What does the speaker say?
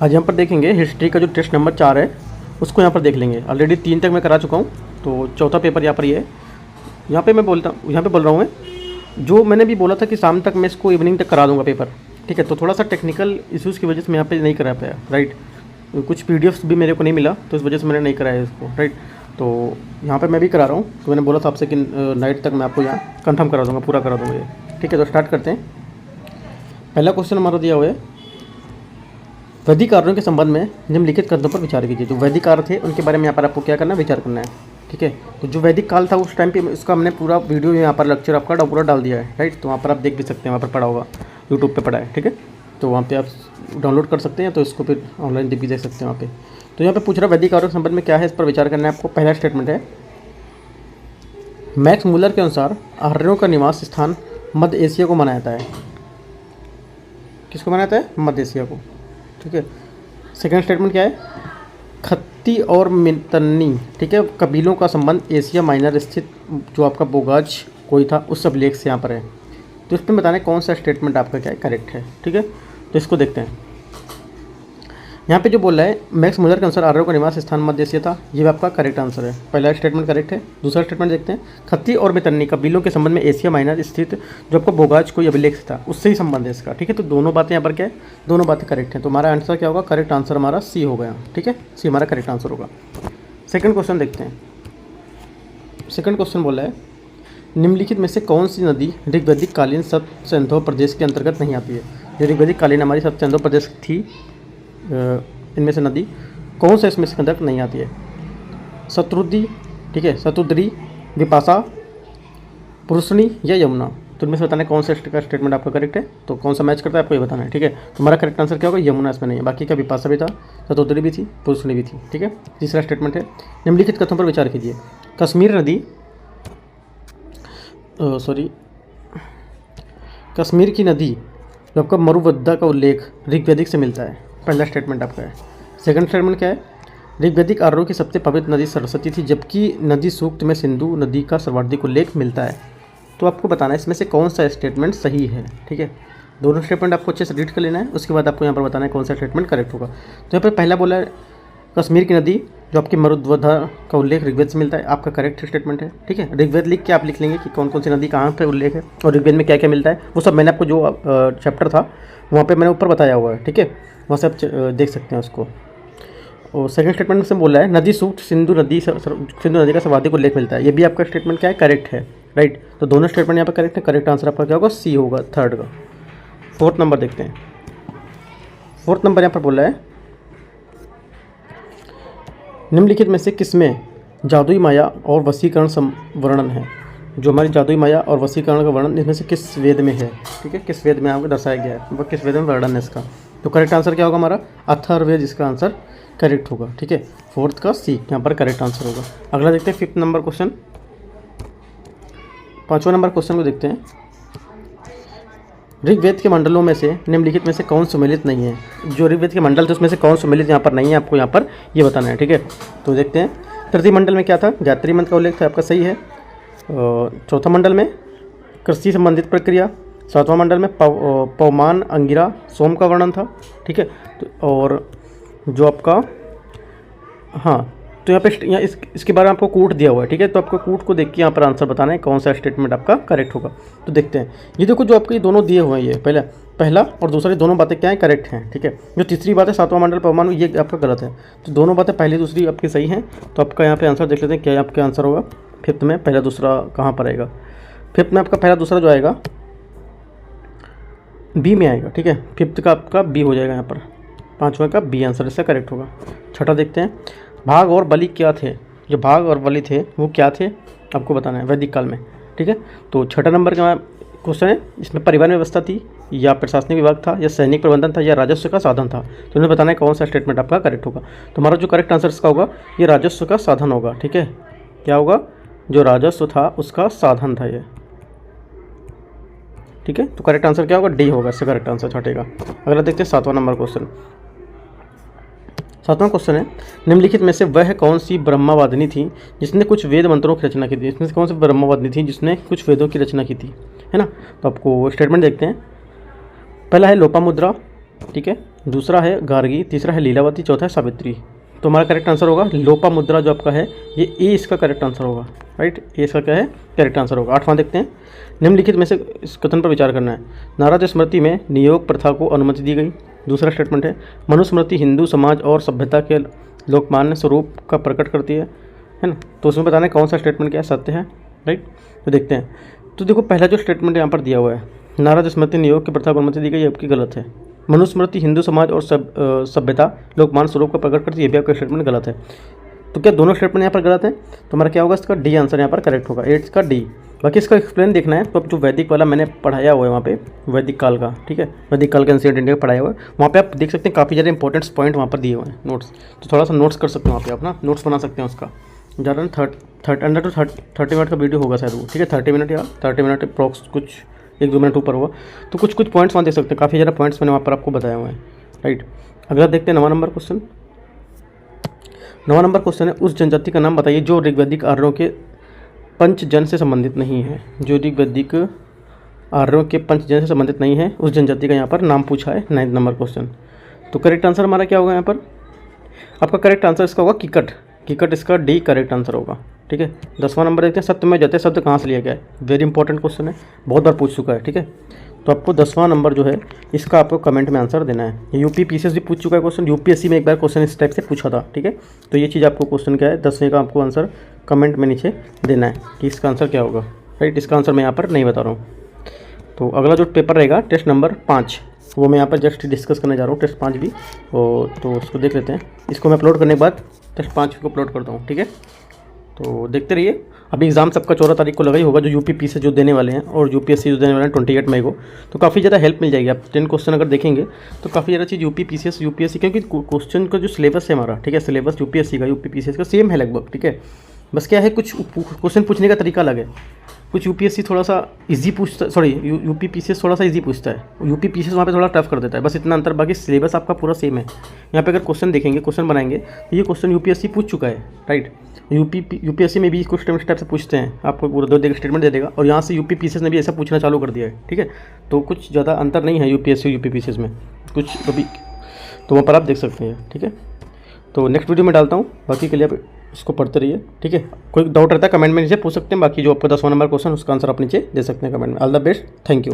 आज यहाँ पर देखेंगे हिस्ट्री का जो टेस्ट नंबर 4 है उसको यहाँ पर देख लेंगे। ऑलरेडी 3 तक मैं करा चुका हूँ, तो चौथा पेपर यहाँ पर ये है। यहाँ पे मैं बोल रहा हूँ मैं जो मैंने भी बोला था कि शाम तक मैं इसको इवनिंग तक करा दूँगा पेपर, ठीक है। तो थोड़ा सा टेक्निकल इश्यूज़ की वजह से मैं यहाँ पे नहीं करा पाया, राइट। कुछ पीडीएफ्स भी मेरे को नहीं मिला, तो इस वजह से मैंने नहीं कराया इसको, राइट। तो यहाँ पे मैं भी करा रहा हूँ, तो मैंने बोला था आपसे कि नाइट तक मैं आपको यहाँ कंफर्म करा दूँगा, पूरा करा दूँगा ये, ठीक है। तो स्टार्ट करते हैं। पहला क्वेश्चन हमारा दिया हुआ है, वैदिक कार्यों के संबंध में निम्नलिखित कथनों पर विचार कीजिए। जो वैदिक कार्य थे उनके बारे में यहाँ पर आपको क्या करना है, विचार करना है, ठीक है। तो जो वैदिक काल था उस टाइम पे उसका हमने पूरा वीडियो यहाँ पर लेक्चर आपका पूरा डाल दिया है, राइट। तो वहाँ पर आप देख भी सकते हैं, वहाँ पर पढ़ा होगा, यूट्यूब पे पढ़ा है, ठीक है। तो वहाँ पे आप डाउनलोड कर सकते हैं, तो इसको फिर ऑनलाइन भी देख सकते हैं वहाँ पे। तो यहाँ पे पूछ रहा है वैदिक कार्यों के संबंध में क्या है, इस पर विचार करना है आपको। पहला स्टेटमेंट है, मैक्स मुलर के अनुसार आर्यों का निवास स्थान मध्य एशिया को माना जाता है। किसको माना जाता है? मध्य एशिया को, ठीक है। सेकेंड स्टेटमेंट क्या है, खत्ती और मितन्नी, ठीक है, कबीलों का संबंध एशिया माइनर स्थित जो आपका बोगाज कोई था उस अभिलेख से यहाँ पर है। तो इस पर बताना है कौन सा स्टेटमेंट आपका क्या है, करेक्ट है, ठीक है। तो इसको देखते हैं। यहाँ पे जो बोल रहा है मैक्स मुलर के अनुसार आर्यों का निवास स्थान मध्य एशिया था, ये आपका करेक्ट आंसर है। पहला स्टेटमेंट करेक्ट है। दूसरा स्टेटमेंट देखते हैं, खत्ती और मितन्नी कबीलों के संबंध में एशिया माइनर स्थित जो आपका बोगाज कोई अभिलेख था उससे ही संबंध है इसका, ठीक है। तो दोनों बातें यहाँ पर क्या है, दोनों बातें करेक्ट हैं। तो हमारा आंसर क्या होगा, करेक्ट आंसर हमारा सी हो गया, ठीक है। सी हमारा करेक्ट आंसर होगा। सेकंड क्वेश्चन देखते हैं। सेकंड क्वेश्चन बोला है, निम्नलिखित में से कौन सी नदी ऋग्वैदिक कालीन सप्त सिंधु प्रदेश के अंतर्गत नहीं आती है। जो ऋग्वैदिक कालीन हमारी सप्त सिंधु प्रदेश थी, इनमें से नदी कौन सा इसमें से अंतर्गत नहीं आती है। शत्रुद्री, ठीक है, शतुद्री, विपाशा, पुरुषनी या यमुना। तो इनमें से बताना है कौन सा का स्टेटमेंट आपका करेक्ट है। तो कौन सा मैच करता है आपको ये बताना है, ठीक है। तो हमारा करेक्ट आंसर क्या होगा, यमुना इसमें नहीं है। बाकी का विपाशा भी था, शतुद्री भी थी, पुरुषनी भी थी, ठीक है। तीसरा स्टेटमेंट है, निम्नलिखित कथनों पर विचार कीजिए। कश्मीर नदी कश्मीर की नदी जो आपका मरुवद्दा का उल्लेख ऋग्वैदिक से मिलता है। पहला स्टेटमेंट आपका है। सेकंड स्टेटमेंट क्या है, ऋग्वैदिक आर्यों की सबसे पवित्र नदी सरस्वती थी, जबकि नदी सूक्त में सिंधु नदी का सर्वाधिक उल्लेख मिलता है। तो आपको बताना है इसमें से कौन सा स्टेटमेंट सही है, ठीक है। दोनों स्टेटमेंट आपको अच्छे से रीड कर लेना है, उसके बाद आपको यहाँ पर बताना है कौन सा स्टेटमेंट करेक्ट होगा। तो यहाँ पर पहला बोला है कश्मीर की नदी जो आपकी मरुद्वधा का उल्लेख ऋग्वेद से मिलता है, आपका करेक्ट स्टेटमेंट है, ठीक है। ऋग्वेद लिख के आप लिख लेंगे कि कौन कौन सी नदी कहाँ पे उल्लेख है और ऋग्वेद में क्या क्या मिलता है। वो सब मैंने आपको जो चैप्टर था वहाँ पे मैंने ऊपर बताया हुआ है, ठीक है, वहाँ से आप देख सकते हैं उसको। और सेकंड स्टेटमेंट में से बोला है नदी सूक्त सिंधु नदी का सर्वाधिक उल्लेख मिलता है, ये भी आपका स्टेटमेंट क्या है, करेक्ट है, राइट। तो दोनों स्टेटमेंट यहाँ पर करेक्ट है। करेक्ट आंसर आपका क्या होगा, सी होगा, थर्ड का। फोर्थ नंबर देखते हैं। फोर्थ नंबर यहाँ पर बोला है, निम्नलिखित में से किसमें जादुई माया और वशीकरण वर्णन है। जो हमारी जादुई माया और वशीकरण का वर्णन इसमें से किस वेद में है, ठीक है, किस वेद में आपको दर्शाया गया है, वह किस वेद में वर्णन है इसका। तो करेक्ट आंसर क्या होगा हमारा, अथर्ववेद, इसका आंसर करेक्ट होगा, ठीक है। फोर्थ का सी यहाँ पर करेक्ट आंसर होगा। अगला देखते हैं फिफ्थ नंबर क्वेश्चन। पाँचवा नंबर क्वेश्चन को देखते हैं, ऋग्वेद के मंडलों में से निम्नलिखित में से कौन सम्मिलित नहीं है। जो ऋग्वेद के मंडल थे उसमें से कौन सम्मिलित यहाँ पर नहीं है, आपको यहाँ पर ये बताना है, ठीक है। तो देखते हैं, तृतीय मंडल में क्या था, गायत्री मंत्र का उल्लेख था, आपका सही है। चौथा मंडल में कृषि संबंधित प्रक्रिया, सातवां मंडल में पवमान, अंगिरा, सोम का वर्णन था, ठीक है। तो और जो आपका तो यहाँ इसके बारे में आपको कूट दिया हुआ है, ठीक है। तो आपको कूट को देख के यहाँ पर आंसर बताना है कौन सा स्टेटमेंट आपका करेक्ट होगा। तो देखते हैं, ये देखो जो आपके ये दोनों दिए हुए हैं, ये पहला और दूसरा, दोनों बातें क्या है, करेक्ट हैं, ठीक है। जो तीसरी बात है सातवां मंडल पवमान, ये आपका गलत है। तो दोनों बातें पहली दूसरी आपकी सही हैं। तो आपका यहाँ पे आंसर देख लेते हैं क्या आपका आंसर होगा। फिफ्थ में पहला दूसरा कहाँ पर आएगा, फिफ्थ में आपका पहला दूसरा जो आएगा बी में आएगा, ठीक है। फिफ्थ का आपका बी हो जाएगा यहाँ पर, पाँचवें का बी आंसर इसका करेक्ट होगा। छठा देखते हैं, भाग और बलि क्या थे। जो भाग और बलि थे वो क्या थे आपको बताना है वैदिक काल में, ठीक है। तो छठा नंबर का क्वेश्चन है, इसमें परिवहन व्यवस्था थी या प्रशासनिक विभाग था या सैनिक प्रबंधन था या राजस्व का साधन था। तो इन्हें बताना है कौन सा स्टेटमेंट आपका करेक्ट होगा। तो हमारा जो करेक्ट आंसर इसका होगा ये राजस्व का साधन होगा, ठीक है। क्या होगा, जो राजस्व था उसका साधन था ये, ठीक है। तो करेक्ट आंसर क्या होगा, डी होगा इससे करेक्ट आंसर छठे का। अगला देखते हैं सातवां नंबर क्वेश्चन। सातवां क्वेश्चन है, निम्नलिखित में से वह कौन सी ब्रह्मवादिनी थी जिसने कुछ वेद मंत्रों की रचना की थी। इसमें से कौन सी ब्रह्मवादिनी थी जिसने कुछ वेदों की रचना की थी, है ना। तो आपको स्टेटमेंट देखते हैं। पहला है लोपामुद्रा, ठीक है। दूसरा है गार्गी, तीसरा है लीलावती, चौथा है सावित्री। तो हमारा करेक्ट आंसर होगा लोपा मुद्रा जो आपका है ये ए इसका करेक्ट आंसर होगा, राइट। ए इसका क्या है करेक्ट आंसर होगा। 8वां देखते हैं, निम्नलिखित में से इस कथन पर विचार करना है। नारद स्मृति में नियोग प्रथा को अनुमति दी गई। दूसरा स्टेटमेंट है मनुस्मृति हिंदू समाज और सभ्यता के लोकमान्य स्वरूप का प्रकट करती है ना। तो उसमें बताना है कौन सा स्टेटमेंट क्या है सत्य है, राइट। तो देखते हैं। तो देखो पहला जो स्टेटमेंट यहाँ पर दिया हुआ है, नारद स्मृति नियोग की प्रथा को अनुमति दी गई, ये आपकी गलत है। मनुस्मृति हिंदू समाज और सभ्यता लोकमान स्वरूप का प्रकट करती है, ये भी आपका स्टेटमेंट गलत है। तो क्या दोनों स्टेटमेंट यहाँ पर गलत है? तो हमारा क्या होगा इसका डी आंसर यहाँ पर करेक्ट होगा, 8 का डी। बाकी इसका एक्सप्लेन देखना है तो जो वैदिक वाला मैंने पढ़ाया हुआ है वहाँ पे, वैदिक काल का, ठीक है, वैदिक काल का एंशिएंट इंडिया पढ़ाया हुआ है, वहाँ पे आप देख सकते हैं काफ़ी ज़्यादा इंपॉर्टेंट पॉइंट वहाँ पर दिए हुए हैं नोट्स। तो थोड़ा सा नोट्स कर सकते हैं वहाँ पे आप ना, नोट्स बना सकते हैं उसका। ज़्यादा अंडर टू 30 मिनट का वीडियो होगा शायद वो, ठीक है, 30 मिनट या 30 मिनट अप्रॉक्स, कुछ 1-2 मिनट ऊपर हुआ। तो कुछ पॉइंट्स वहाँ देख सकते हैं, काफ़ी ज़्यादा पॉइंट्स मैंने वहाँ पर आपको बताया हुआ है, राइट। अगला देखते हैं 9वां नंबर क्वेश्चन। 9वां नंबर क्वेश्चन है उस जनजाति का नाम बताइए जो ऋग्वैदिक आर्यों के पंचजन से संबंधित नहीं है। जो ऋग्वैदिक आर्यों के पंचजन से संबंधित नहीं है उस जनजाति का यहाँ पर नाम पूछा है, 9वां नंबर क्वेश्चन। तो करेक्ट आंसर हमारा क्या होगा यहाँ पर? आपका करेक्ट आंसर इसका होगा कीकट। कीकट इसका डी करेक्ट आंसर होगा, ठीक है। 10वां नंबर देखते हैं सत्य में जते शब्द कहाँ से लिया गया है। वेरी इंपॉर्टेंट क्वेश्चन है, बहुत बार पूछ चुका है, ठीक है। तो आपको 10वां नंबर जो है इसका आपको कमेंट में आंसर देना है। यूपी पीसीएस भी पूछ चुका है क्वेश्चन, यूपीएससी में एक बार क्वेश्चन इस टाइप से पूछा था, ठीक है। तो ये चीज़ आपको क्वेश्चन क्या है 10वें का आपको आंसर कमेंट में नीचे देना है कि इसका आंसर क्या होगा, राइट। इसका आंसर मैं यहाँ पर नहीं बता रहा हूँ। तो अगला जो पेपर रहेगा टेस्ट नंबर 5, वो मैं यहाँ पर जस्ट डिस्कस करने जा रहा हूँ, टेस्ट 5 भी। तो उसको देख लेते हैं। इसको मैं अपलोड करने के बाद टेस्ट 5 को अपलोड करता हूँ, ठीक है। तो देखते रहिए। अभी एग्जाम सबका 14 तारीख को लगा ही होगा, जो यूपी से जो देने वाले हैं और यूपीएससी जो देने वाले हैं 28 मई को। तो काफ़ी ज़्यादा हेल्प मिल जाएगी। आप 10 क्वेश्चन अगर देखेंगे तो काफ़ी ज़्यादा चीज़ यूपीएससी, क्योंकि क्वेश्चन का जो सिलेबस है हमारा, ठीक है, सिलेबस यूपीएससी का यूपीएससी का सेम है लगभग, ठीक है। बस क्या है कुछ क्वेश्चन पूछने का तरीका अलग है। कुछ यूपीएससी थोड़ा सा इजी पूछता, सॉरी यूपी पीसीएस थोड़ा सा इजी पूछता है, यूपी पीसीएस वहाँ पे थोड़ा टफ कर देता है, बस इतना अंतर। बाकी सिलेबस आपका पूरा सेम है। यहाँ पे अगर क्वेश्चन देखेंगे, क्वेश्चन बनाएंगे तो ये क्वेश्चन यूपीएससी पूछ चुका है, राइट। यूपीएससी में भी कुछ टाइप से पूछते हैं, आपको पूरा 2 स्टेटमेंट दे देगा, और यहाँ से यूपी पीसीएस ने भी ऐसा पूछना चालू कर दिया है, ठीक है। तो कुछ ज़्यादा अंतर नहीं है यूपीएससी यूपी पीसीएस में कुछ अभी, तो वहाँ पर आप देख सकते हैं, ठीक है। तो नेक्स्ट वीडियो में डालता हूँ, बाकी के लिए आप इसको पढ़ते रहिए, ठीक है। कोई डाउट रहता है कमेंट में नीचे पूछ सकते हैं। बाकी जो आपका 10वां नंबर क्वेश्चन उसका आंसर आप नीचे दे सकते हैं कमेंट में। All the best, thank you.